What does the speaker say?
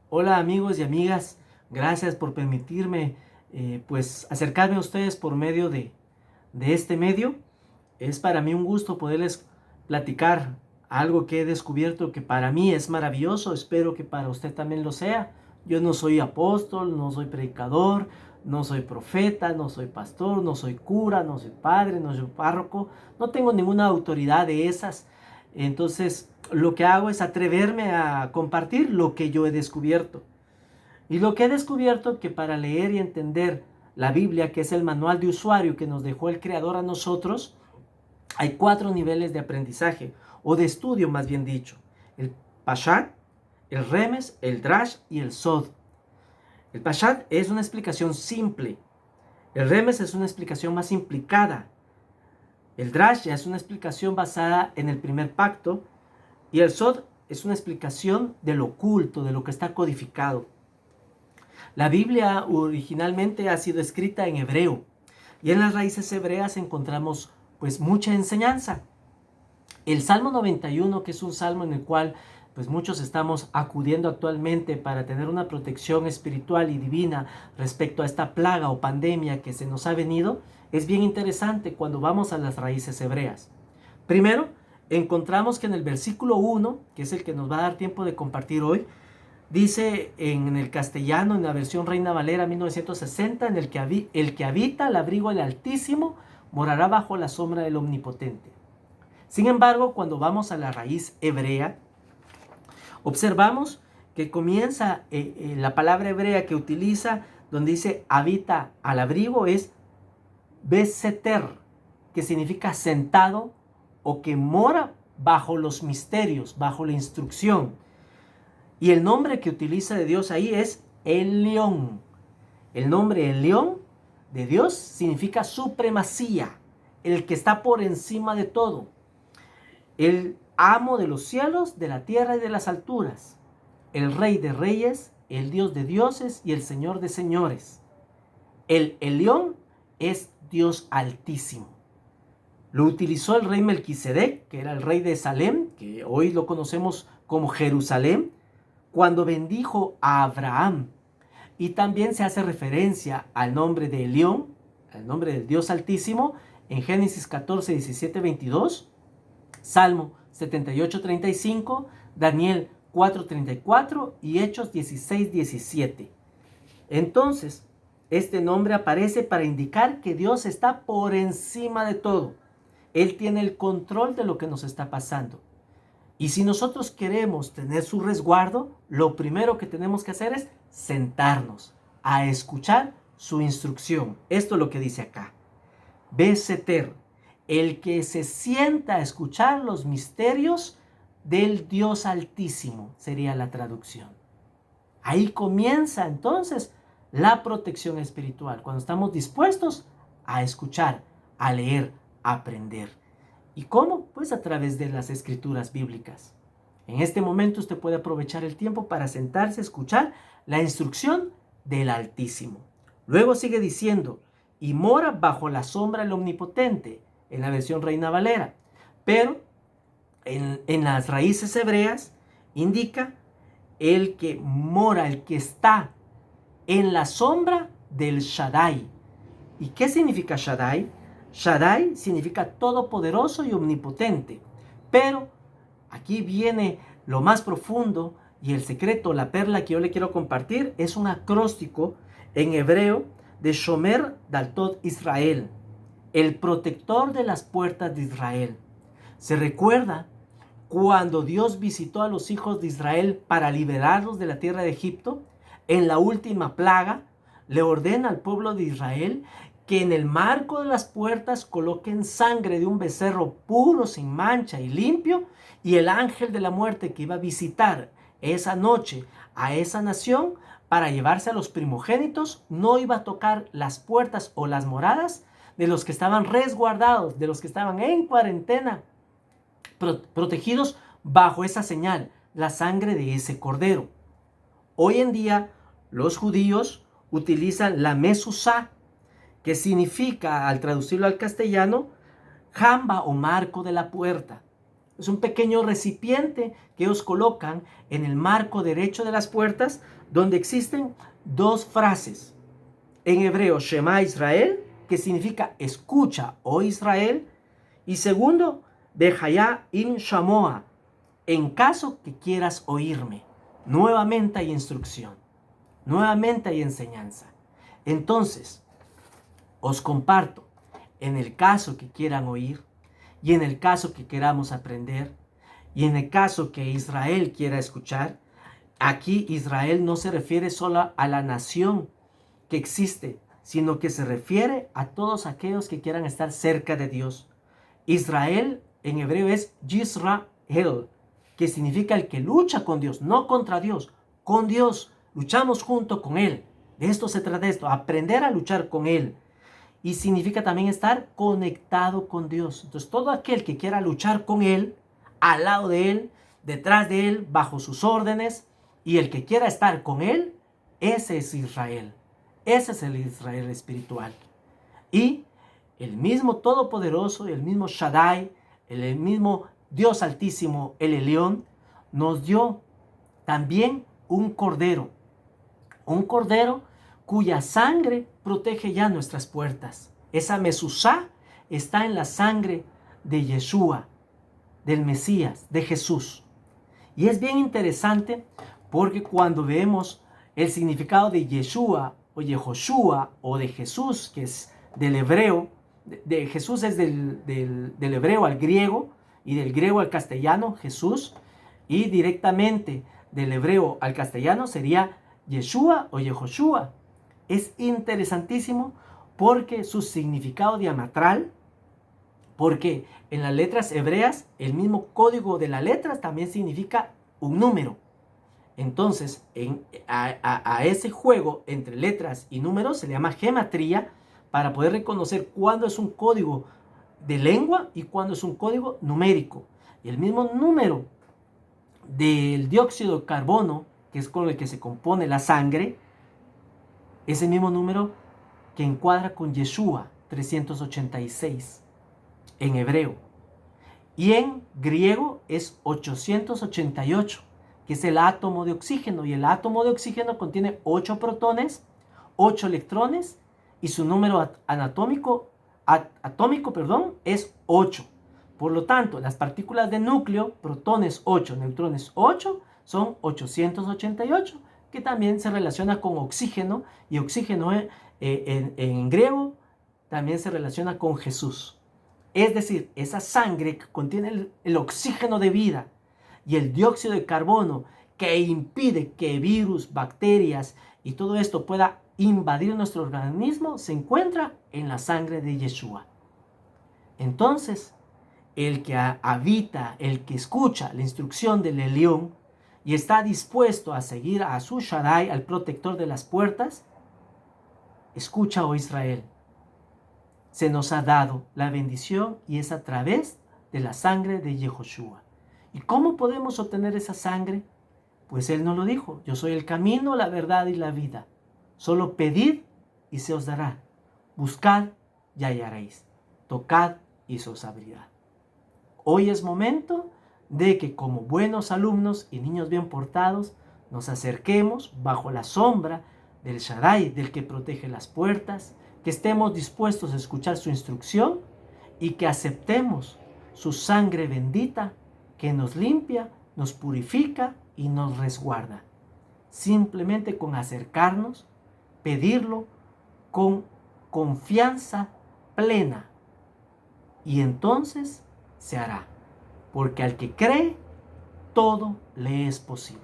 Hola amigos y amigas, gracias por permitirme acercarme a ustedes por medio de este medio. Es para mí un gusto poderles platicar algo que he descubierto que para mí es maravilloso, espero que para usted también lo sea. Yo no soy apóstol, no soy predicador, no soy profeta, no soy pastor, no soy cura, no soy padre, no soy párroco, no tengo ninguna autoridad de esas. Entonces, lo que hago es atreverme a compartir lo que yo he descubierto. Y lo que he descubierto que para leer y entender la Biblia, que es el manual de usuario que nos dejó el Creador a nosotros, hay 4 niveles de aprendizaje, o de estudio más bien dicho. El Pashat, el Remes, el Drash y el Sod. El Pashat es una explicación simple. El Remes es una explicación más implicada. El Drash ya es una explicación basada en el primer pacto. Y el Sod es una explicación de lo oculto, de lo que está codificado. La Biblia originalmente ha sido escrita en hebreo y en las raíces hebreas encontramos pues mucha enseñanza. El Salmo 91, que es un salmo en el cual pues muchos estamos acudiendo actualmente para tener una protección espiritual y divina respecto a esta plaga o pandemia que se nos ha venido, es bien interesante cuando vamos a las raíces hebreas. Primero, encontramos que en el versículo 1, que es el que nos va a dar tiempo de compartir hoy, dice en el castellano, en la versión Reina Valera 1960, en el que habita al abrigo del Altísimo morará bajo la sombra del Omnipotente. Sin embargo, cuando vamos a la raíz hebrea, observamos que comienza la palabra hebrea que utiliza, donde dice habita al abrigo, es beseter, que significa sentado o que mora bajo los misterios, bajo la instrucción. Y el nombre que utiliza de Dios ahí es el león. El nombre el león de Dios significa supremacía, el que está por encima de todo, el amo de los cielos, de la tierra y de las alturas, el rey de reyes, el Dios de dioses y el Señor de señores. El Elión es Dios altísimo. Lo utilizó el rey Melquisedec, que era el rey de Salem, que hoy lo conocemos como Jerusalén, cuando bendijo a Abraham. Y también se hace referencia al nombre de Elión, al nombre del Dios Altísimo, en Génesis 14, 17, 22, Salmo 78, 35, Daniel 4, 34 y Hechos 16, 17. Entonces, este nombre aparece para indicar que Dios está por encima de todo. Él tiene el control de lo que nos está pasando. Y si nosotros queremos tener su resguardo, lo primero que tenemos que hacer es sentarnos a escuchar su instrucción. Esto es lo que dice acá. Beseter, el que se sienta a escuchar los misterios del Dios Altísimo, sería la traducción. Ahí comienza entonces la protección espiritual, cuando estamos dispuestos a escuchar, a leer, a aprender. ¿Y cómo? Pues a través de las escrituras bíblicas. En este momento usted puede aprovechar el tiempo para sentarse a escuchar la instrucción del Altísimo. Luego sigue diciendo, y mora bajo la sombra del Omnipotente, en la versión Reina Valera. Pero en las raíces hebreas indica el que mora, el que está en la sombra del Shaddai. ¿Y qué significa Shaddai? Shaddai significa todopoderoso y omnipotente. Pero aquí viene lo más profundo y el secreto, la perla que yo le quiero compartir, es un acróstico en hebreo de Shomer Daltot Israel, el protector de las puertas de Israel. Se recuerda cuando Dios visitó a los hijos de Israel para liberarlos de la tierra de Egipto, en la última plaga, le ordena al pueblo de Israel que en el marco de las puertas coloquen sangre de un becerro puro, sin mancha y limpio, y el ángel de la muerte que iba a visitar esa noche a esa nación para llevarse a los primogénitos no iba a tocar las puertas o las moradas de los que estaban resguardados, de los que estaban en cuarentena, protegidos bajo esa señal, la sangre de ese cordero. Hoy en día los judíos utilizan la mezuzá, que significa, al traducirlo al castellano, jamba o marco de la puerta. Es un pequeño recipiente que ellos colocan en el marco derecho de las puertas, donde existen dos frases. En hebreo, Shema Israel, que significa escucha, oh Israel. Y segundo, Bejaya in Shamoa, en caso que quieras oírme. Nuevamente hay instrucción, nuevamente hay enseñanza. Entonces, os comparto, en el caso que quieran oír, y en el caso que queramos aprender, y en el caso que Israel quiera escuchar, aquí Israel no se refiere solo a la nación que existe, sino que se refiere a todos aquellos que quieran estar cerca de Dios. Israel en hebreo es Yisrael, que significa el que lucha con Dios, no contra Dios, con Dios. Luchamos junto con Él. De esto se trata esto, aprender a luchar con Él. Y significa también estar conectado con Dios. Entonces todo aquel que quiera luchar con Él, al lado de Él, detrás de Él, bajo sus órdenes, y el que quiera estar con Él, ese es Israel. Ese es el Israel espiritual. Y el mismo Todopoderoso, el mismo Shaddai, el mismo Dios Altísimo, el Elión, nos dio también un cordero cuya sangre protege ya nuestras puertas. Esa Mesusá está en la sangre de Yeshua, del Mesías, de Jesús. Y es bien interesante porque cuando vemos el significado de Yeshua o Yehoshua o de Jesús, que es del hebreo, de Jesús es del hebreo al griego y del griego al castellano, Jesús, y directamente del hebreo al castellano sería Yeshua o Yehoshua. Es interesantísimo porque su significado diametral, porque en las letras hebreas el mismo código de las letras también significa un número. Entonces, a ese juego entre letras y números se le llama gematría, para poder reconocer cuándo es un código de lengua y cuándo es un código numérico. Y el mismo número del dióxido de carbono, que es con el que se compone la sangre, es el mismo número que encuadra con Yeshua, 386, en hebreo. Y en griego es 888, que es el átomo de oxígeno. Y el átomo de oxígeno contiene 8 protones, 8 electrones, y su número atómico es 8. Por lo tanto, las partículas de núcleo, protones 8, neutrones 8, son 888, que también se relaciona con oxígeno, y oxígeno en griego también se relaciona con Jesús. Es decir, esa sangre que contiene el oxígeno de vida y el dióxido de carbono, que impide que virus, bacterias y todo esto pueda invadir nuestro organismo, se encuentra en la sangre de Yeshua. Entonces, el que habita, el que escucha la instrucción del Elión y está dispuesto a seguir a su Shaddai, al protector de las puertas, escucha, oh Israel. Se nos ha dado la bendición y es a través de la sangre de Yehoshua. ¿Y cómo podemos obtener esa sangre? Pues Él nos lo dijo: yo soy el camino, la verdad y la vida. Solo pedid y se os dará. Buscad y hallaréis. Tocad y se os abrirá. Hoy es momento de que, como buenos alumnos y niños bien portados, nos acerquemos bajo la sombra del Shaddai, del que protege las puertas, que estemos dispuestos a escuchar su instrucción y que aceptemos su sangre bendita que nos limpia, nos purifica y nos resguarda. Simplemente con acercarnos, pedirlo con confianza plena, y entonces se hará, porque al que cree, todo le es posible.